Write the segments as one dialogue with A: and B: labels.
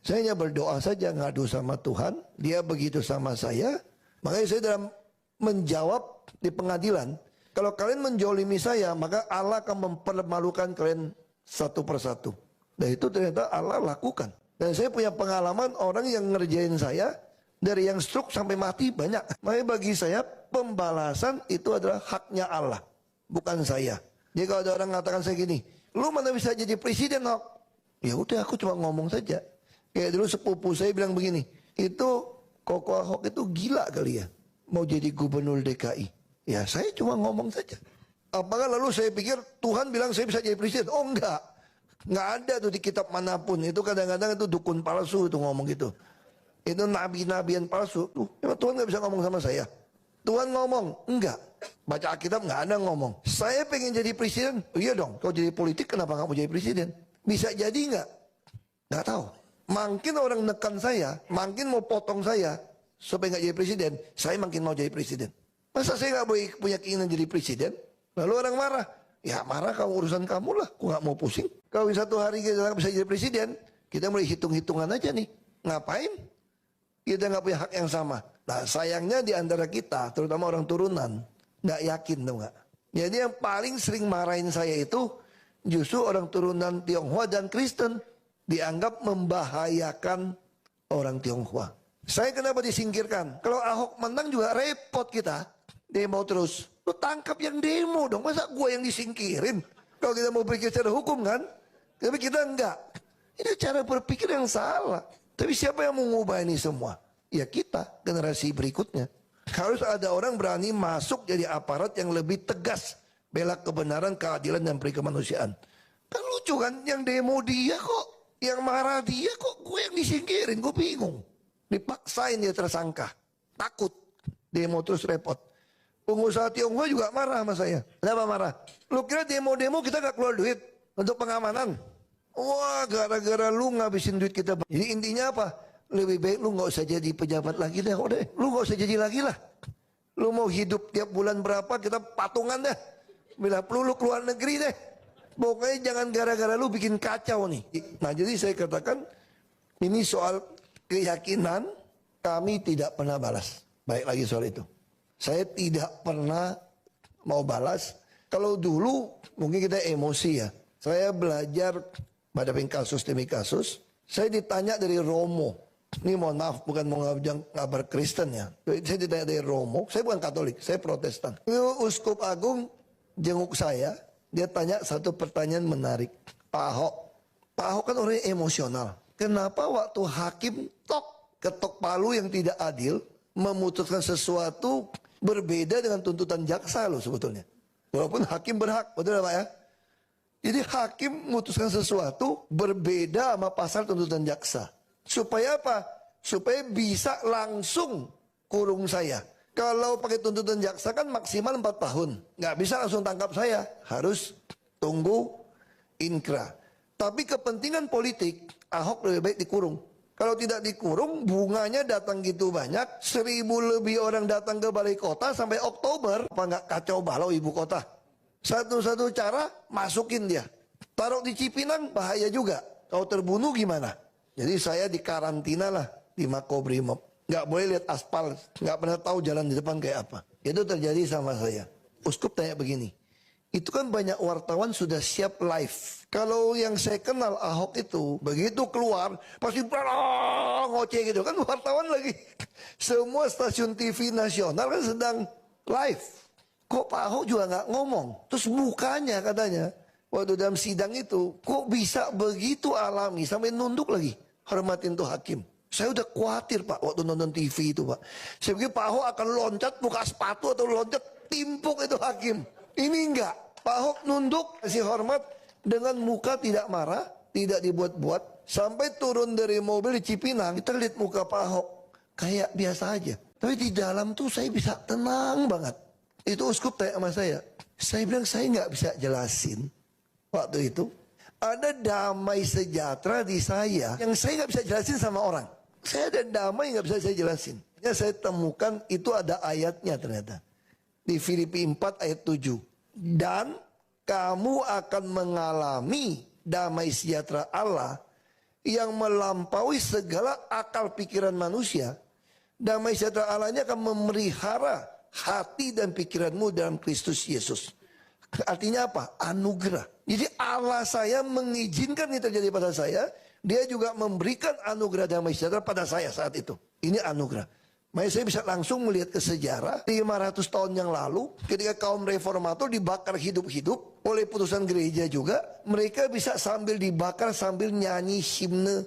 A: Saya hanya berdoa saja, ngadu sama Tuhan. Dia begitu sama saya. Makanya saya dalam menjawab di pengadilan, kalau kalian menjolimi saya, maka Allah akan mempermalukan kalian satu persatu. Dan itu ternyata Allah lakukan. Dan saya punya pengalaman orang yang ngerjain saya, dari yang stroke sampai mati banyak. Makanya bagi saya pembalasan itu adalah haknya Allah, bukan saya. Jadi kalau ada orang mengatakan saya gini, lu mana bisa jadi presiden, Hok? Ya udah, aku cuma ngomong saja. Kayak dulu sepupu saya bilang begini, itu Koko Ahok itu gila kali ya, mau jadi gubernur DKI. Ya saya cuma ngomong saja. Apakah lalu saya pikir Tuhan bilang saya bisa jadi presiden? Oh enggak. Enggak ada tuh di kitab manapun. Itu kadang-kadang itu dukun palsu itu ngomong gitu. Itu nabi-nabian palsu. Emang Tuhan nggak bisa ngomong sama saya? Tuhan ngomong? Enggak. Baca Alkitab nggak ada ngomong. Saya pengen jadi presiden? Oh, iya dong. Kalau jadi politik kenapa nggak mau jadi presiden? Bisa jadi nggak? Nggak tahu. Makin orang nekan saya, makin mau potong saya supaya nggak jadi presiden, saya makin mau jadi presiden. Masa saya nggak boleh punya keinginan jadi presiden? Lalu orang marah. Ya marah, kamu urusan kamu lah. Aku nggak mau pusing. Kalau satu hari kita nggak bisa jadi presiden, kita mulai hitung-hitungan aja nih. Ngapain? Kita nggak punya hak yang sama. Nah sayangnya di antara kita, terutama orang turunan, nggak yakin dong nggak. Jadi yang paling sering marahin saya itu justru orang turunan Tionghoa dan Kristen, dianggap membahayakan orang Tionghoa. Saya kenapa disingkirkan? Kalau Ahok menang juga repot kita. Demo terus. Lu tangkap yang demo dong. Masa gua yang disingkirin? Kalau kita mau berpikir secara hukum kan? Tapi kita enggak. Ini cara berpikir yang salah. Tapi siapa yang mau ngubah ini semua? Ya kita, generasi berikutnya. Harus ada orang berani masuk jadi aparat yang lebih tegas. Bela kebenaran, keadilan, dan perikemanusiaan. Kan lucu kan? Yang demo dia kok. Yang marah dia kok gue yang disingkirin. Gue bingung. Dipaksain dia tersangka. Takut. Demo terus repot. Pengusaha Tionghoa juga marah sama saya. Kenapa marah? Lu kira demo-demo kita gak keluar duit untuk pengamanan? Wah, gara-gara lu ngabisin duit kita. Jadi intinya apa? Lebih baik lu gak usah jadi pejabat lagi deh. Udah, lu gak usah jadi lagi lah. Lu mau hidup tiap bulan berapa, kita patungan deh. Bila perlu lu keluar negeri deh. Pokoknya jangan gara-gara lu bikin kacau nih. Nah jadi saya katakan, ini soal keyakinan, kami tidak pernah balas. Baik lagi soal itu. Saya tidak pernah mau balas. Kalau dulu mungkin kita emosi ya. Saya belajar hadapin kasus demi kasus. Saya ditanya dari Romo. Ini mohon maaf, bukan mau ngabar Kristen ya. Saya ditanya dari Romo. Saya bukan Katolik, saya Protestan. Itu Uskup Agung jenguk saya. Dia tanya satu pertanyaan menarik. Pak Ahok kan orangnya emosional. Kenapa waktu hakim ketok palu yang tidak adil memutuskan sesuatu berbeda dengan tuntutan jaksa loh sebetulnya. Walaupun hakim berhak, betul Pak ya? Jadi hakim memutuskan sesuatu berbeda sama pasal tuntutan jaksa. Supaya apa? Supaya bisa langsung kurung saya. Kalau pakai tuntutan jaksa kan maksimal 4 tahun. Nggak bisa langsung tangkap saya. Harus tunggu inkra. Tapi kepentingan politik, Ahok lebih baik dikurung. Kalau tidak dikurung, bunganya datang gitu banyak. 1000 lebih orang datang ke balai kota sampai Oktober. Apa nggak kacau balau ibu kota? Satu-satu cara, masukin dia. Taruh di Cipinang, bahaya juga. Kalau terbunuh gimana? Jadi saya dikarantina lah di Makobrimob. Nggak boleh lihat aspal, nggak pernah tahu jalan di depan kayak apa. Itu terjadi sama saya. Uskup tanya begini, itu kan banyak wartawan sudah siap live. Kalau yang saya kenal Ahok itu, begitu keluar, pasti ngoceh gitu. Kan wartawan lagi. Semua stasiun TV nasional kan sedang live. Kok Pak Ahok juga nggak ngomong? Terus mukanya katanya, waktu dalam sidang itu, kok bisa begitu alami, sampai nunduk lagi. Hormatin tuh hakim. Saya udah khawatir Pak waktu nonton TV itu Pak. Saya pikir Pak Ahok akan loncat buka sepatu atau loncat timpuk itu hakim. Ini enggak. Pak Ahok nunduk kasih hormat dengan muka tidak marah, tidak dibuat-buat. Sampai turun dari mobil di Cipinang, kita lihat muka Pak Ahok kayak biasa aja. Tapi di dalam tuh saya bisa tenang banget. Itu uskup tanya sama saya. Saya bilang saya nggak bisa jelasin waktu itu. Ada damai sejahtera di saya yang saya nggak bisa jelasin sama orang. Saya ada damai nggak bisa saya jelasin. Ya, saya temukan itu ada ayatnya ternyata. Di Filipi 4 ayat 7. Dan kamu akan mengalami damai sejahtera Allah yang melampaui segala akal pikiran manusia. Damai sejahtera Allah ini akan memelihara hati dan pikiranmu dalam Kristus Yesus. Artinya apa? Anugerah. Jadi Allah saya mengizinkan ini terjadi pada saya. Dia juga memberikan anugerah damai sejahtera pada saya saat itu. Ini anugerah. Makanya saya bisa langsung melihat ke sejarah 500 tahun yang lalu ketika kaum reformator dibakar hidup-hidup oleh putusan gereja juga. Mereka bisa sambil dibakar sambil nyanyi himne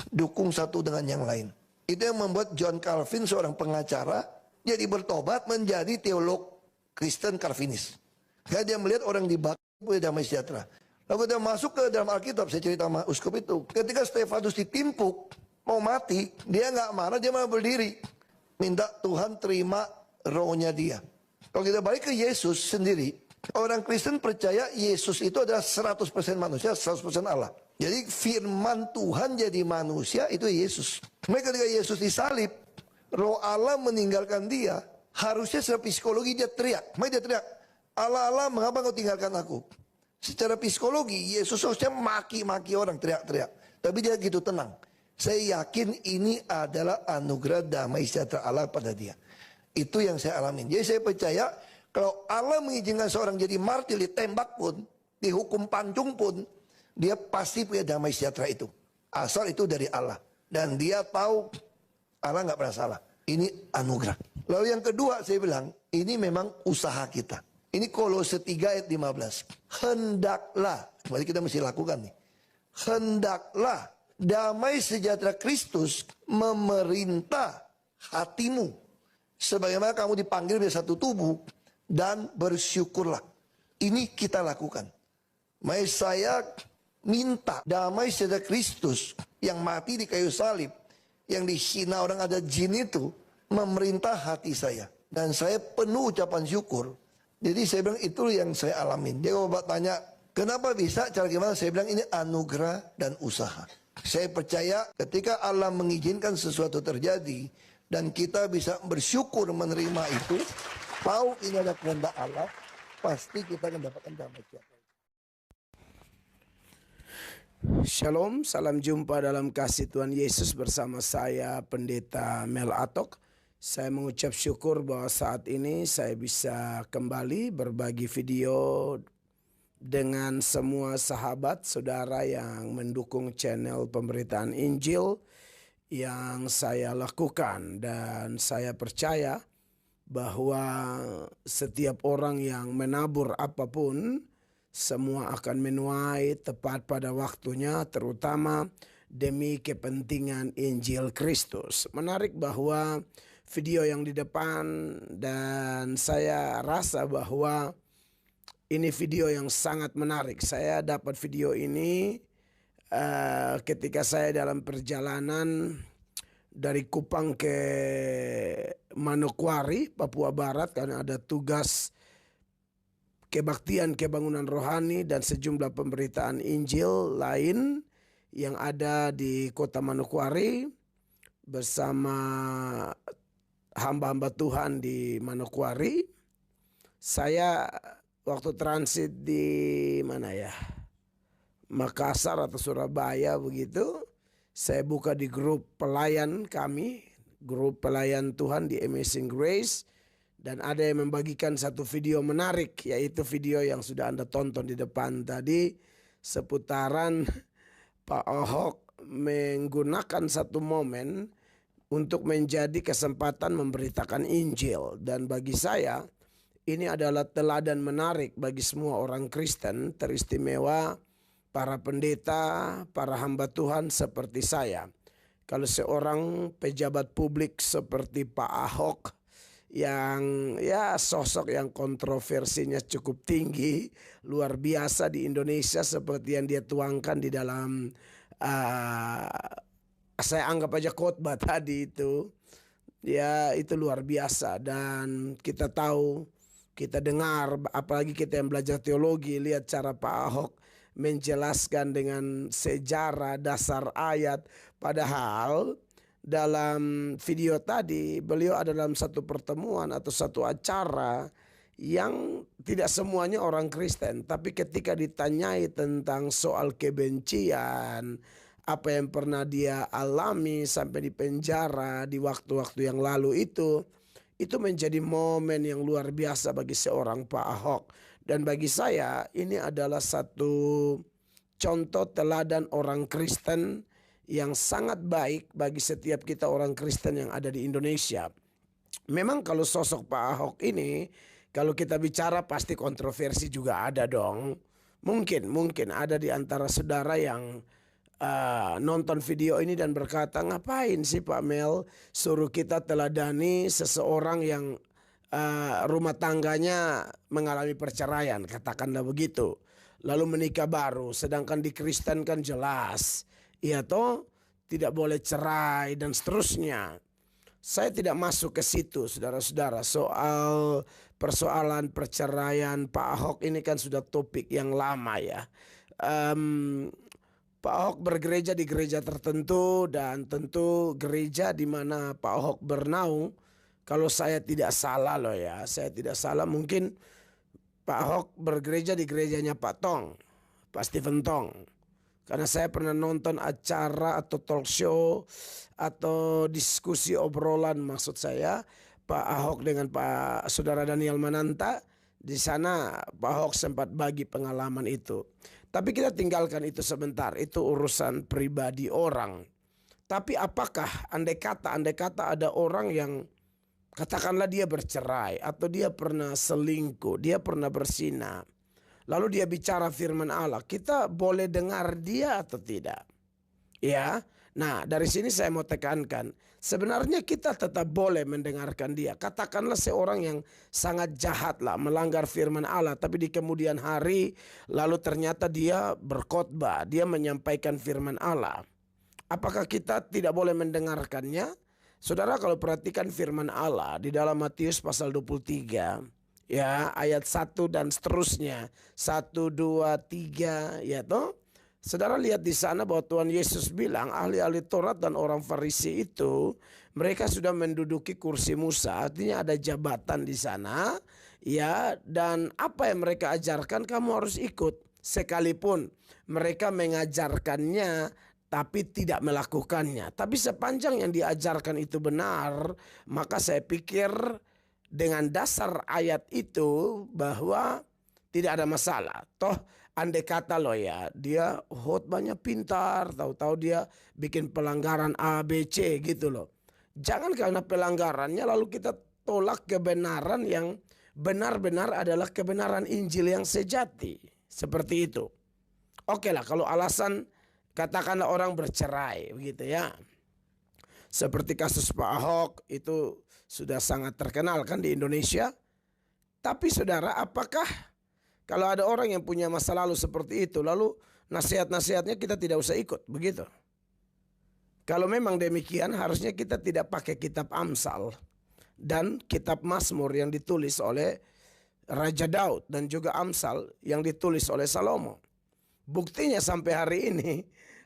A: dukung satu dengan yang lain. Itu yang membuat John Calvin seorang pengacara jadi bertobat menjadi teolog Kristen Calvinis. Karena dia melihat orang dibakar punya damai sejahtera. Lalu dia masuk ke dalam Alkitab, saya cerita sama uskup itu. Ketika Stefanus ditimpuk, mau mati, dia nggak marah, dia malah berdiri. Minta Tuhan terima rohnya dia. Kalau kita balik ke Yesus sendiri, orang Kristen percaya Yesus itu adalah 100% manusia, 100% Allah. Jadi firman Tuhan jadi manusia itu Yesus. Mereka ketika Yesus disalib, roh Allah meninggalkan dia. Harusnya secara psikologi dia teriak. Mereka dia teriak, Allah, Allah, mengapa kau tinggalkan aku? Secara psikologi, Yesus harusnya maki-maki orang, teriak-teriak. Tapi dia gitu tenang. Saya yakin ini adalah anugerah damai sejahtera Allah pada dia. Itu yang saya alamin. Jadi saya percaya, kalau Allah mengizinkan seorang jadi martir, ditembak pun, dihukum pancung pun, dia pasti punya damai sejahtera itu. Asal itu dari Allah. Dan dia tahu Allah nggak pernah salah. Ini anugerah. Lalu yang kedua saya bilang, ini memang usaha kita. Ini Kolose 3 ayat 15. Hendaklah, kembali kita mesti lakukan nih. Hendaklah damai sejahtera Kristus memerintah hatimu. Sebagaimana kamu dipanggil menjadi satu tubuh dan bersyukurlah. Ini kita lakukan. Maka saya minta damai sejahtera Kristus yang mati di kayu salib, yang dihina orang ada jin itu, memerintah hati saya. Dan saya penuh ucapan syukur. Jadi saya bilang itu yang saya alamin. Dia kalau Bapak tanya, kenapa bisa, cara gimana? Saya bilang ini anugerah dan usaha. Saya percaya ketika Allah mengizinkan sesuatu terjadi, dan kita bisa bersyukur menerima itu, tahu ini adalah kehendak Allah, pasti kita akan dapatkan damai sejahtera.
B: Shalom, salam jumpa dalam kasih Tuhan Yesus bersama saya Pendeta Mel Atok. Saya mengucap syukur bahwa saat ini saya bisa kembali berbagi video dengan semua sahabat saudara yang mendukung channel pemberitaan Injil yang saya lakukan. Dan saya percaya bahwa setiap orang yang menabur apapun, semua akan menuai tepat pada waktunya, terutama demi kepentingan Injil Kristus. Menarik bahwa video yang di depan, dan saya rasa bahwa ini video yang sangat menarik. Saya dapat video ini ketika saya dalam perjalanan dari Kupang ke Manokwari, Papua Barat, karena ada tugas kebaktian kebangunan rohani dan sejumlah pemberitaan Injil lain yang ada di kota Manokwari bersama hamba-hamba Tuhan di Manokwari. Saya waktu transit di mana ya, Makassar atau Surabaya begitu, saya buka di grup pelayan kami, grup pelayan Tuhan di Amazing Grace, dan ada yang membagikan satu video menarik, yaitu video yang sudah Anda tonton di depan tadi, seputaran Pak Ahok menggunakan satu momen untuk menjadi kesempatan memberitakan Injil. Dan bagi saya ini adalah teladan menarik bagi semua orang Kristen, teristimewa para pendeta, para hamba Tuhan seperti saya. Kalau seorang pejabat publik seperti Pak Ahok yang ya sosok yang kontroversinya cukup tinggi, luar biasa di Indonesia, seperti yang dia tuangkan di dalam saya anggap aja khotbah tadi itu, ya itu luar biasa. Dan kita tahu, kita dengar, apalagi kita yang belajar teologi, lihat cara Pak Ahok menjelaskan dengan sejarah dasar ayat. Padahal dalam video tadi beliau ada dalam satu pertemuan atau satu acara yang tidak semuanya orang Kristen. Tapi ketika ditanyai tentang soal kebencian apa yang pernah dia alami sampai di penjara di waktu-waktu yang lalu itu menjadi momen yang luar biasa bagi seorang Pak Ahok. Dan bagi saya ini adalah satu contoh teladan orang Kristen yang sangat baik bagi setiap kita orang Kristen yang ada di Indonesia. Memang kalau sosok Pak Ahok ini, kalau kita bicara pasti kontroversi juga ada dong. Mungkin ada di antara saudara yang nonton video ini dan berkata, ngapain sih Pak Mel suruh kita teladani seseorang yang rumah tangganya mengalami perceraian, katakanlah begitu, lalu menikah baru, sedangkan di Kristen kan jelas, ya toh tidak boleh cerai dan seterusnya. Saya tidak masuk ke situ, saudara-saudara. Soal persoalan perceraian Pak Ahok ini kan sudah topik yang lama ya. Pak Ahok bergereja di gereja tertentu dan tentu gereja di mana Pak Ahok bernaung, kalau saya tidak salah loh ya, saya tidak salah, mungkin Pak Ahok bergereja di gerejanya Pak Tong, Pak Stephen Tong. Karena saya pernah nonton acara atau talk show atau diskusi obrolan maksud saya Pak Ahok dengan Pak Saudara Daniel Mananta. Di sana Pak Ahok sempat bagi pengalaman itu. Tapi kita tinggalkan itu sebentar, itu urusan pribadi orang. Tapi apakah andai kata ada orang yang katakanlah dia bercerai atau dia pernah selingkuh, dia pernah berzina, lalu dia bicara firman Allah, kita boleh dengar dia atau tidak? Ya, nah dari sini saya mau tekankan, sebenarnya kita tetap boleh mendengarkan dia. Katakanlah seorang yang sangat jahat lah, melanggar firman Allah, tapi di kemudian hari lalu ternyata dia berkhotbah, dia menyampaikan firman Allah. Apakah kita tidak boleh mendengarkannya? Saudara, kalau perhatikan firman Allah di dalam Matius pasal 23, ya ayat 1 dan seterusnya, 1, 2, 3, ya toh. Saudara lihat di sana bahwa Tuhan Yesus bilang ahli-ahli Taurat dan orang Farisi itu mereka sudah menduduki kursi Musa, artinya ada jabatan di sana, ya, dan apa yang mereka ajarkan kamu harus ikut, sekalipun mereka mengajarkannya tapi tidak melakukannya. Tapi sepanjang yang diajarkan itu benar, maka saya pikir dengan dasar ayat itu bahwa tidak ada masalah. Toh andai kata loh ya, dia khotbahnya pintar, tahu-tahu dia bikin pelanggaran A, B, C gitu loh. Jangan karena pelanggarannya lalu kita tolak kebenaran yang benar-benar adalah kebenaran Injil yang sejati. Seperti itu. Oke lah kalau alasan katakanlah orang bercerai begitu ya. Seperti kasus Pak Ahok itu sudah sangat terkenal kan di Indonesia. Tapi saudara, apakah kalau ada orang yang punya masa lalu seperti itu, lalu nasihat-nasihatnya kita tidak usah ikut, begitu? Kalau memang demikian, harusnya kita tidak pakai kitab Amsal dan kitab Mazmur yang ditulis oleh Raja Daud dan juga Amsal yang ditulis oleh Salomo. Buktinya sampai hari ini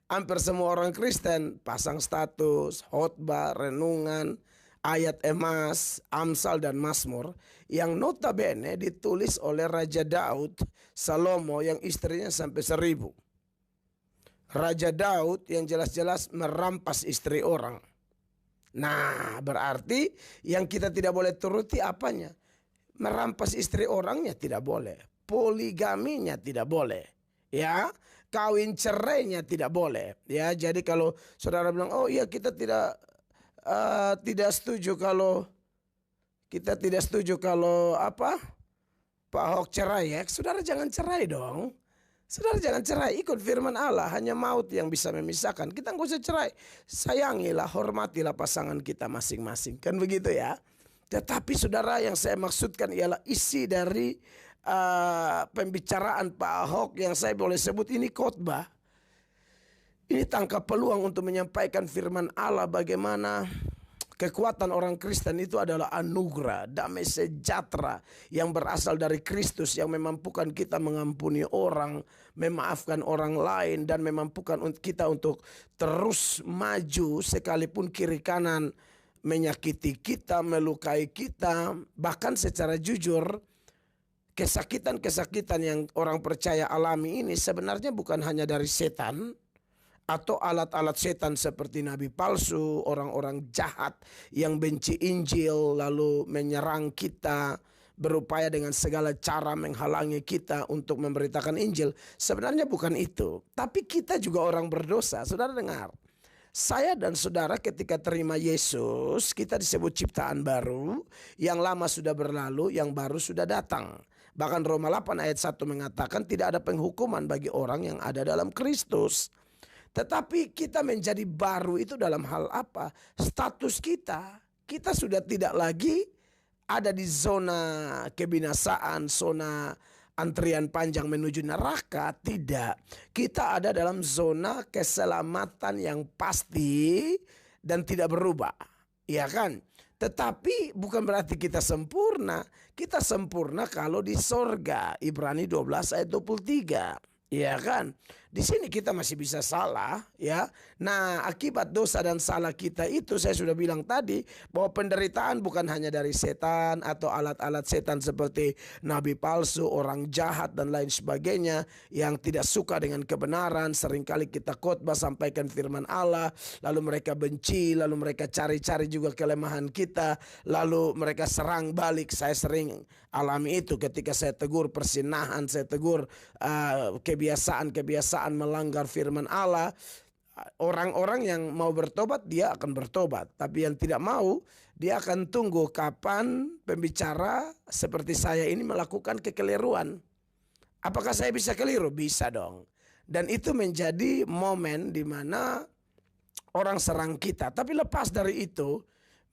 B: hampir semua orang Kristen pasang status, khotbah, renungan, ayat emas, Amsal dan Mazmur yang notabene ditulis oleh Raja Daud, Salomo yang istrinya sampai 1000. Raja Daud yang jelas-jelas merampas istri orang. Nah, berarti yang kita tidak boleh turuti apanya? Merampas istri orangnya tidak boleh. Poligaminya tidak boleh. Ya, kawin cerainya tidak boleh. Ya, jadi kalau saudara bilang, oh iya kita tidak setuju kalau apa Pak Ahok cerai ya, saudara jangan cerai dong. Saudara jangan cerai, ikut firman Allah, hanya maut yang bisa memisahkan. Kita nggak usah cerai, sayangilah, hormatilah pasangan kita masing-masing, kan begitu ya. Tetapi saudara, yang saya maksudkan ialah isi dari pembicaraan Pak Ahok yang saya boleh sebut ini khotbah. Ini tangkap peluang untuk menyampaikan firman Allah, bagaimana kekuatan orang Kristen itu adalah anugerah, damai sejahtera yang berasal dari Kristus yang memampukan kita mengampuni orang, memaafkan orang lain, dan memampukan kita untuk terus maju sekalipun kiri kanan menyakiti kita, melukai kita. Bahkan secara jujur, kesakitan-kesakitan yang orang percaya alami ini sebenarnya bukan hanya dari setan atau alat-alat setan seperti nabi palsu, orang-orang jahat yang benci Injil lalu menyerang kita, berupaya dengan segala cara menghalangi kita untuk memberitakan Injil. Sebenarnya bukan itu, tapi kita juga orang berdosa. Saudara dengar, saya dan saudara ketika terima Yesus, kita disebut ciptaan baru, yang lama sudah berlalu, yang baru sudah datang. Bahkan Roma 8 ayat 1 mengatakan tidak ada penghukuman bagi orang yang ada dalam Kristus. Tetapi kita menjadi baru itu dalam hal apa? Status kita. Kita sudah tidak lagi ada di zona kebinasaan, zona antrian panjang menuju neraka. Tidak. Kita ada dalam zona keselamatan yang pasti dan tidak berubah. Ya kan? Tetapi bukan berarti kita sempurna. Kita sempurna kalau di sorga. Ibrani 12 ayat 23. Ya kan? Di sini kita masih bisa salah, ya. Nah, akibat dosa dan salah kita itu saya sudah bilang tadi bahwa penderitaan bukan hanya dari setan atau alat-alat setan seperti nabi palsu, orang jahat dan lain sebagainya yang tidak suka dengan kebenaran. Seringkali kita khotbah sampaikan firman Allah, lalu mereka benci, lalu mereka cari-cari juga kelemahan kita, lalu mereka serang balik. Saya sering alami itu ketika saya tegur persinahan, saya tegur kebiasaan melanggar firman Allah. Orang-orang yang mau bertobat dia akan bertobat, tapi yang tidak mau dia akan tunggu kapan pembicara seperti saya ini melakukan kekeliruan. Apakah saya bisa keliru? Bisa dong. Dan itu menjadi momen di mana orang serang kita. Tapi lepas dari itu,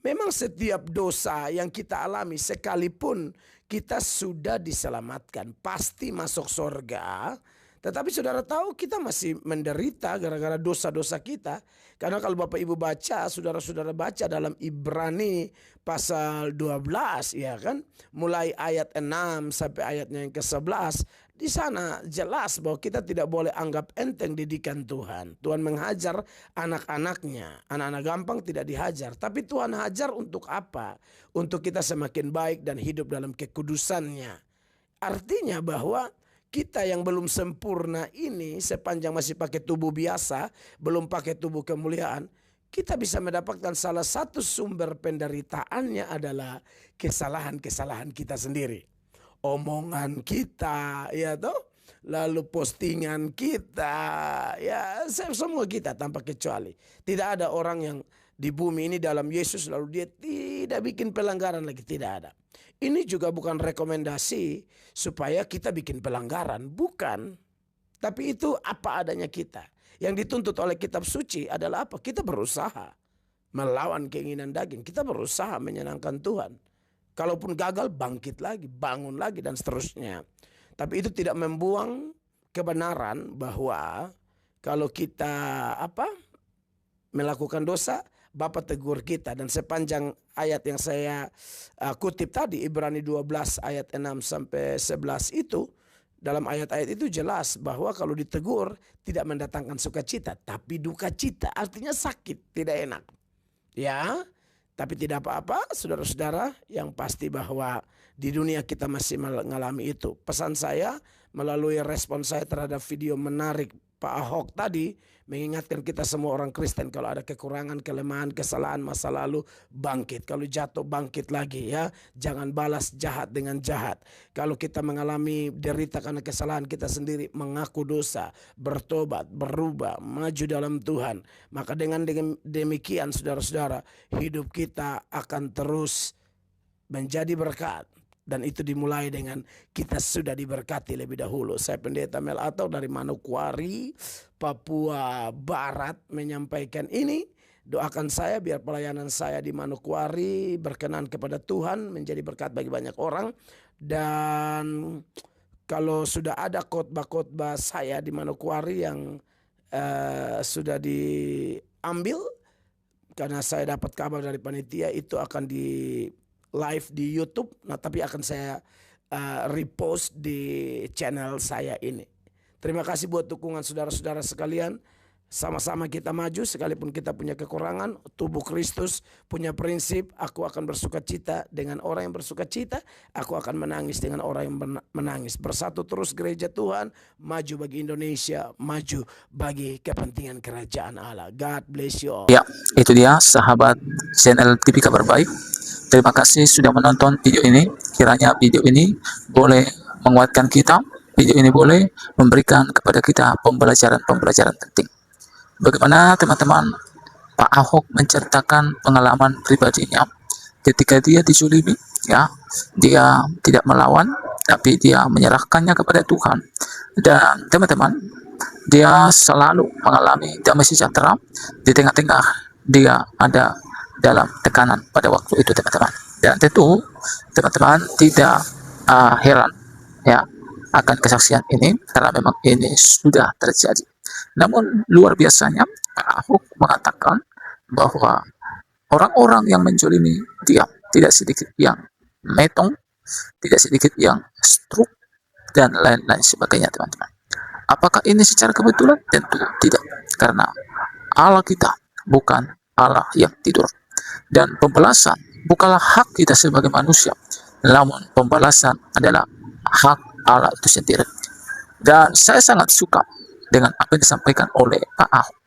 B: memang setiap dosa yang kita alami sekalipun kita sudah diselamatkan, pasti masuk surga. Tetapi saudara tahu kita masih menderita gara-gara dosa-dosa kita. Karena kalau Bapak Ibu baca, saudara-saudara baca dalam Ibrani pasal 12, ya kan, mulai ayat 6 sampai ayatnya yang ke-11, di sana jelas bahwa kita tidak boleh anggap enteng didikan Tuhan. Tuhan menghajar anak-anaknya. Anak-anak gampang tidak dihajar, tapi Tuhan hajar untuk apa? Untuk kita semakin baik dan hidup dalam kekudusannya. Artinya bahwa kita yang belum sempurna ini, sepanjang masih pakai tubuh biasa, belum pakai tubuh kemuliaan, kita bisa mendapatkan salah satu sumber penderitaannya adalah kesalahan-kesalahan kita sendiri. Omongan kita, ya toh, lalu postingan kita, ya semua kita tanpa kecuali. Tidak ada orang yang di bumi ini dalam Yesus lalu dia tidak bikin pelanggaran lagi, tidak ada. Ini juga bukan rekomendasi supaya kita bikin pelanggaran, bukan. Tapi itu apa adanya kita. Yang dituntut oleh kitab suci adalah apa? Kita berusaha melawan keinginan daging. Kita berusaha menyenangkan Tuhan. Kalaupun gagal, bangkit lagi, bangun lagi dan seterusnya. Tapi itu tidak membuang kebenaran bahwa kalau kita melakukan dosa, Bapa tegur kita. Dan sepanjang ayat yang saya kutip tadi, Ibrani 12 ayat 6 sampai 11 itu, dalam ayat-ayat itu jelas bahwa kalau ditegur tidak mendatangkan sukacita, tapi duka cita. Artinya sakit, tidak enak. Ya, tapi tidak apa-apa, saudara-saudara, yang pasti bahwa di dunia kita masih mengalami itu. Pesan saya melalui respon saya terhadap video menarik Pak Ahok tadi, mengingatkan kita semua orang Kristen, kalau ada kekurangan, kelemahan, kesalahan masa lalu, bangkit. Kalau jatuh, bangkit lagi, ya. Jangan balas jahat dengan jahat. Kalau kita mengalami derita karena kesalahan kita sendiri, mengaku dosa, bertobat, berubah, maju dalam Tuhan. Maka dengan demikian, saudara-saudara, hidup kita akan terus menjadi berkat. Dan itu dimulai dengan kita sudah diberkati lebih dahulu. Saya Pendeta Mel Atau dari Manokwari, Papua Barat menyampaikan ini. Doakan saya biar pelayanan saya di Manokwari berkenan kepada Tuhan, menjadi berkat bagi banyak orang. Dan kalau sudah ada khotbah-khotbah saya di Manokwari yang sudah diambil, karena saya dapat kabar dari panitia itu akan di live di YouTube, nah tapi akan saya repost di channel saya ini. Terima kasih buat dukungan saudara-saudara sekalian. Sama-sama kita maju sekalipun kita punya kekurangan. Tubuh Kristus punya prinsip, aku akan bersuka cita dengan orang yang bersuka cita, aku akan menangis dengan orang yang menangis. Bersatu terus gereja Tuhan, maju bagi Indonesia, maju bagi kepentingan kerajaan Allah. God bless you all.
C: Ya, itu dia sahabat channel TV Kabar Baik. Terima kasih sudah menonton video ini. Kiranya video ini boleh menguatkan kita. Video ini boleh memberikan kepada kita pembelajaran-pembelajaran penting. Bagaimana teman-teman Pak Ahok menceritakan pengalaman pribadinya ketika dia dizulimi, ya, dia tidak melawan, tapi dia menyerahkannya kepada Tuhan. Dan teman-teman, dia selalu mengalami damai sejahtera di tengah-tengah dia ada dalam tekanan pada waktu itu, teman-teman. Dan tentu teman-teman tidak heran, ya, akan kesaksian ini karena memang ini sudah terjadi. Namun luar biasanya Pak Ahok mengatakan bahwa orang-orang yang menjolimi dia tidak sedikit yang metong, tidak sedikit yang stroke, dan lain-lain sebagainya, teman-teman. Apakah ini secara kebetulan? Tentu tidak, karena Allah kita bukan Allah yang tidur. Dan pembalasan bukanlah hak kita sebagai manusia, namun pembalasan adalah hak Allah itu sendiri. Dan saya sangat suka dengan apa yang disampaikan oleh Pak Ahok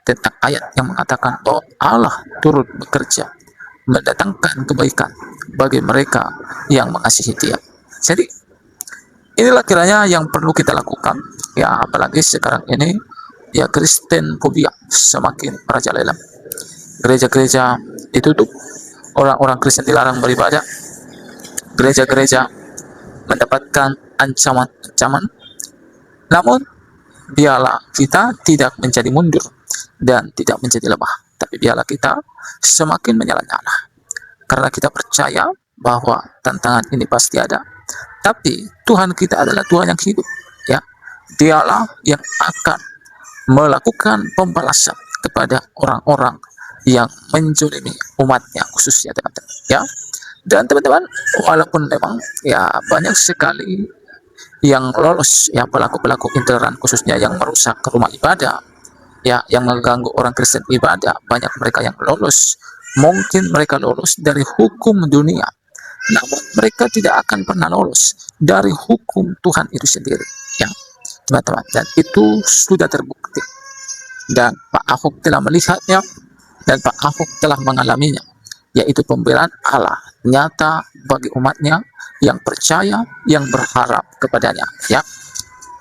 C: tentang ayat yang mengatakan bahwa Allah turut bekerja mendatangkan kebaikan bagi mereka yang mengasihi Dia. Jadi inilah kiranya yang perlu kita lakukan, ya, apalagi sekarang ini ya Kristen fobia semakin merajalela. Gereja-gereja ditutup, orang-orang Kristen dilarang beribadah, gereja-gereja mendapatkan ancaman-ancaman. Namun biarlah kita tidak menjadi mundur dan tidak menjadi lemah, tapi biarlah kita semakin menyala-nyala, karena kita percaya bahwa tantangan ini pasti ada, tapi Tuhan kita adalah Tuhan yang hidup, ya. Dialah yang akan melakukan pembalasan kepada orang-orang yang menjolimi umatnya, khususnya teman-teman, ya. Dan teman-teman, walaupun memang ya banyak sekali yang lolos, ya, pelaku-pelaku intoleran, khususnya yang merusak rumah ibadah, ya, yang mengganggu orang Kristen ibadah, banyak mereka yang lolos. Mungkin mereka lolos dari hukum dunia, namun mereka tidak akan pernah lolos dari hukum Tuhan itu sendiri, ya, teman-teman. Dan itu sudah terbukti, dan Pak Ahok telah melihatnya, dan Pak Ahok telah mengalaminya, yaitu pembelaan Allah nyata bagi umatnya yang percaya, yang berharap kepadanya, ya.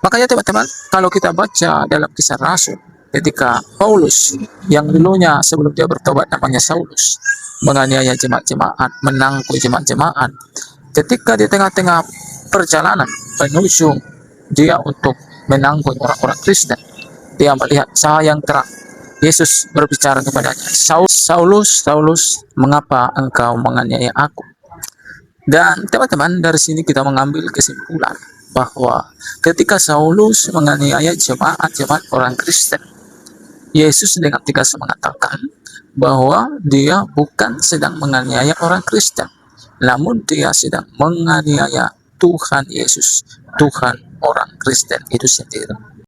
C: Makanya teman-teman, kalau kita baca dalam Kisah Rasul, ketika Paulus yang dulunya sebelum dia bertobat namanya Saulus, menganiaya jemaat-jemaat, menangkut jemaat-jemaat, ketika di tengah-tengah perjalanan menuju dia untuk menangkut orang-orang Kristen, dia melihat cahaya yang terang. Yesus berbicara kepadanya, Saulus, Saulus, mengapa engkau menganiaya aku? Dan teman-teman, dari sini kita mengambil kesimpulan bahwa ketika Saulus menganiaya jemaat-jemaat orang Kristen, Yesus dengan tegas mengatakan bahwa dia bukan sedang menganiaya orang Kristen, namun dia sedang menganiaya Tuhan Yesus, Tuhan orang Kristen itu sendiri.